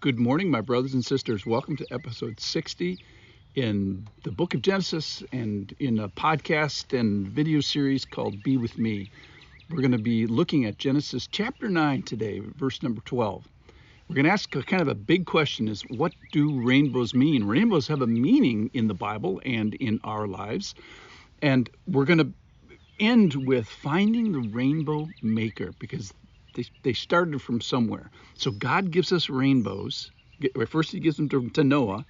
Good morning, my brothers and sisters. Welcome to episode 60 in the book of Genesis and in a podcast and video series called Be With Me. We're going to be looking at Genesis chapter 9 today, verse number 12. We're going to ask kind of a big question is, what do rainbows mean? Rainbows have a meaning in the Bible and in our lives. And we're going to end with finding the rainbow maker, because they started from somewhere. So God gives us rainbows. First he gives them to Noah,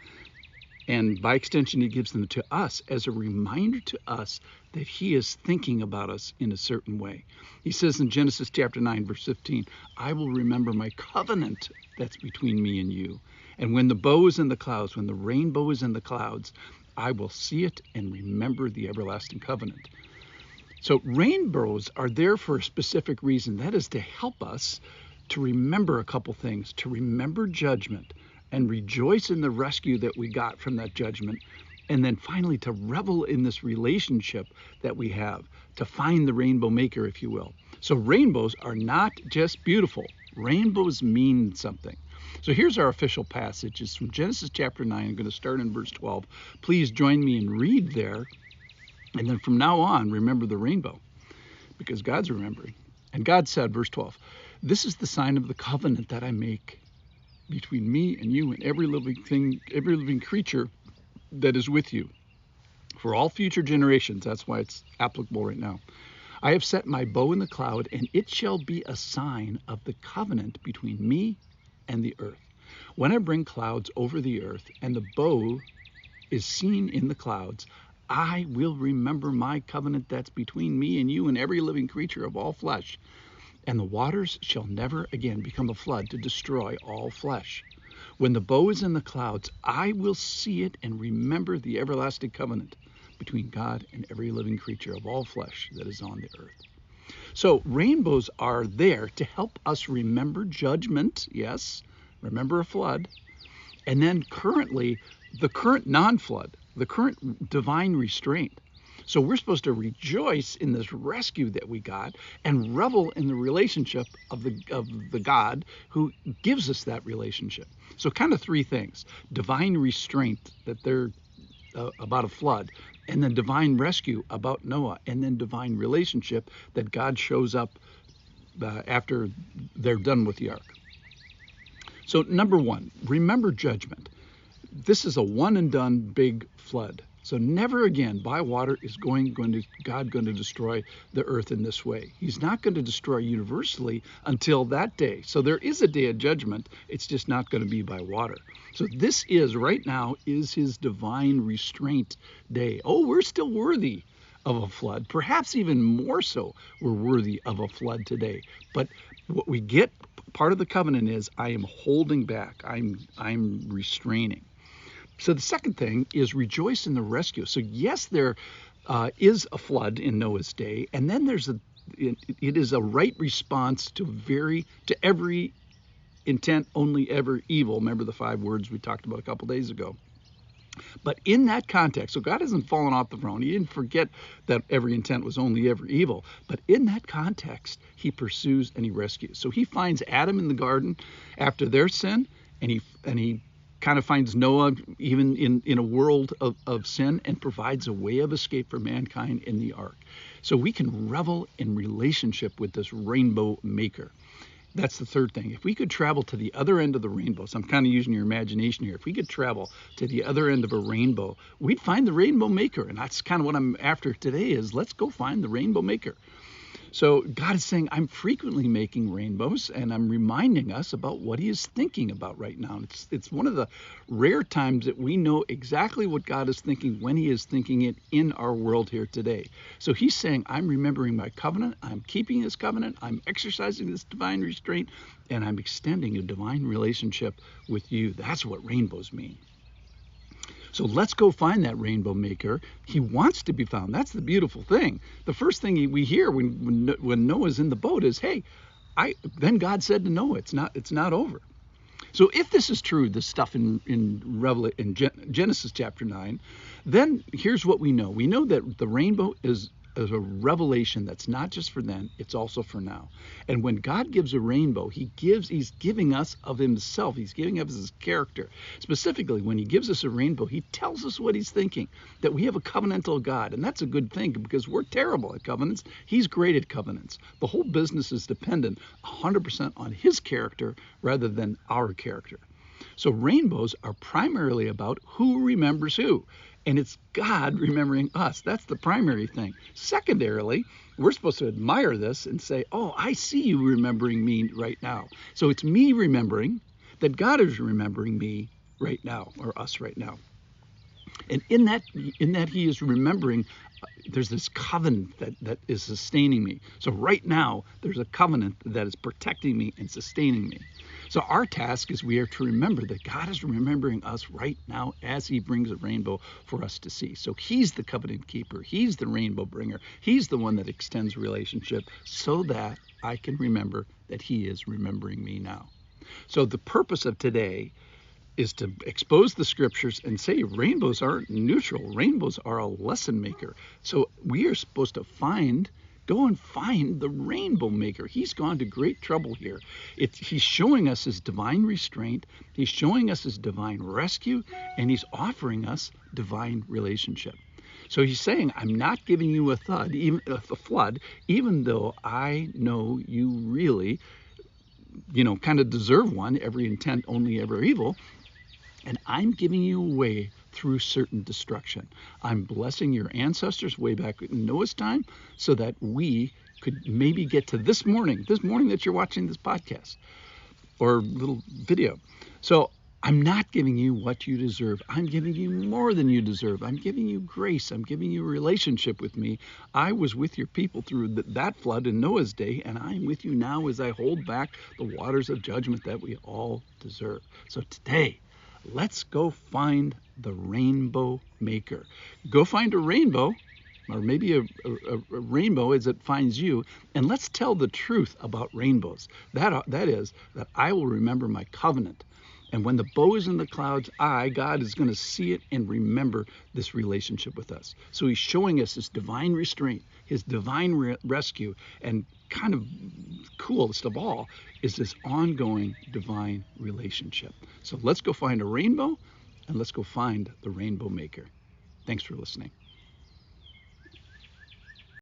and by extension he gives them to us as a reminder to us that he is thinking about us in a certain way. He says in Genesis chapter 9 verse 15, I will remember my covenant that's between me and you. And when the bow is in the clouds, when the rainbow is in the clouds, I will see it and remember the everlasting covenant. So rainbows are there for a specific reason. That is to help us to remember a couple things, to remember judgment and rejoice in the rescue that we got from that judgment. And then finally to revel in this relationship that we have, to find the rainbow maker, if you will. So rainbows are not just beautiful. Rainbows mean something. So here's our official passage. It's from Genesis chapter 9. I'm going to start in verse 12. Please join me and read there. And then from now on, remember the rainbow, because God's remembering. And God said, verse 12, this is the sign of the covenant that I make between me and you and every living thing, every living creature that is with you for all future generations. That's why it's applicable right now. I have set my bow in the cloud, and it shall be a sign of the covenant between me and the earth. When I bring clouds over the earth and the bow is seen in the clouds, I will remember my covenant that's between me and you and every living creature of all flesh. And the waters shall never again become a flood to destroy all flesh. When the bow is in the clouds, I will see it and remember the everlasting covenant between God and every living creature of all flesh that is on the earth. So rainbows are there to help us remember judgment, yes, remember a flood, and then the current non-flood, the current divine restraint. So we're supposed to rejoice in this rescue that we got and revel in the relationship of the God who gives us that relationship. So kind of three things: divine restraint, that they're about a flood, and then divine rescue about Noah, and then divine relationship that God shows up after they're done with the ark. So number one, remember judgment. This is a one and done big flood. So never again by water is God going to destroy the earth in this way. He's not going to destroy universally until that day. So there is a day of judgment. It's just not going to be by water. So this is right now is his divine restraint day. Oh, we're still worthy of a flood. Perhaps even more so, we're worthy of a flood today. But what we get, part of the covenant is I am holding back. I'm restraining. So the second thing is rejoice in the rescue. So yes, there is a flood in Noah's day, and then it is a right response to every intent only ever evil. Remember the 5 words we talked about a couple days ago. But in that context, so God hasn't fallen off the throne. He didn't forget that every intent was only ever evil. But in that context, he pursues and he rescues. So he finds Adam in the garden after their sin, and he kind of finds Noah even in a world of sin, and provides a way of escape for mankind in the ark. So we can revel in relationship with this rainbow maker. That's the third thing. If we could travel to the other end of the rainbow, so I'm kind of using your imagination here. If we could travel to the other end of a rainbow, we'd find the rainbow maker. And that's kind of what I'm after today is let's go find the rainbow maker. So God is saying, I'm frequently making rainbows, and I'm reminding us about what he is thinking about right now. It's one of the rare times that we know exactly what God is thinking when he is thinking it in our world here today. So he's saying, I'm remembering my covenant, I'm keeping this covenant, I'm exercising this divine restraint, and I'm extending a divine relationship with you. That's what rainbows mean. So let's go find that rainbow maker. He wants to be found. That's the beautiful thing. The first thing we hear when Noah's in the boat is, hey, then God said to Noah, it's not over. So if this is true, this stuff in Genesis chapter 9, then here's what we know. We know that the rainbow is as a revelation that's not just for then, it's also for now. And when God gives a rainbow, he's giving us of himself. He's giving us his character. Specifically, when he gives us a rainbow, he tells us what he's thinking, that we have a covenantal God. And that's a good thing because we're terrible at covenants. He's great at covenants. The whole business is dependent 100% on his character rather than our character. So rainbows are primarily about who remembers who. And it's God remembering us. That's the primary thing. Secondarily, we're supposed to admire this and say, oh, I see you remembering me right now. So it's me remembering that God is remembering me right now, or us right now. And in that he is remembering, there's this covenant that is sustaining me. So right now, there's a covenant that is protecting me and sustaining me. So our task is we are to remember that God is remembering us right now as he brings a rainbow for us to see. So he's the covenant keeper. He's the rainbow bringer. He's the one that extends relationship so that I can remember that he is remembering me now. So the purpose of today is to expose the scriptures and say rainbows aren't neutral. Rainbows are a lesson maker. So we are supposed to go and find the rainbow maker. He's gone to great trouble here. He's showing us his divine restraint. He's showing us his divine rescue, and he's offering us divine relationship. So he's saying, I'm not giving you a flood, even though I know you really, kind of deserve one, every intent, only ever evil. And I'm giving you a way through certain destruction. I'm blessing your ancestors way back in Noah's time so that we could maybe get to this morning that you're watching this podcast or little video. So I'm not giving you what you deserve. I'm giving you more than you deserve. I'm giving you grace. I'm giving you a relationship with me. I was with your people through that flood in Noah's day, and I'm with you now as I hold back the waters of judgment that we all deserve. So today, let's go find the rainbow maker. Go find a rainbow, or maybe a rainbow as it finds you, and let's tell the truth about rainbows. That is, that I will remember my covenant. And when the bow is in the clouds, God, is going to see it and remember this relationship with us. So he's showing us his divine restraint, his divine rescue, and kind of coolest of all is this ongoing divine relationship. So let's go find a rainbow, and let's go find the rainbow maker. Thanks for listening.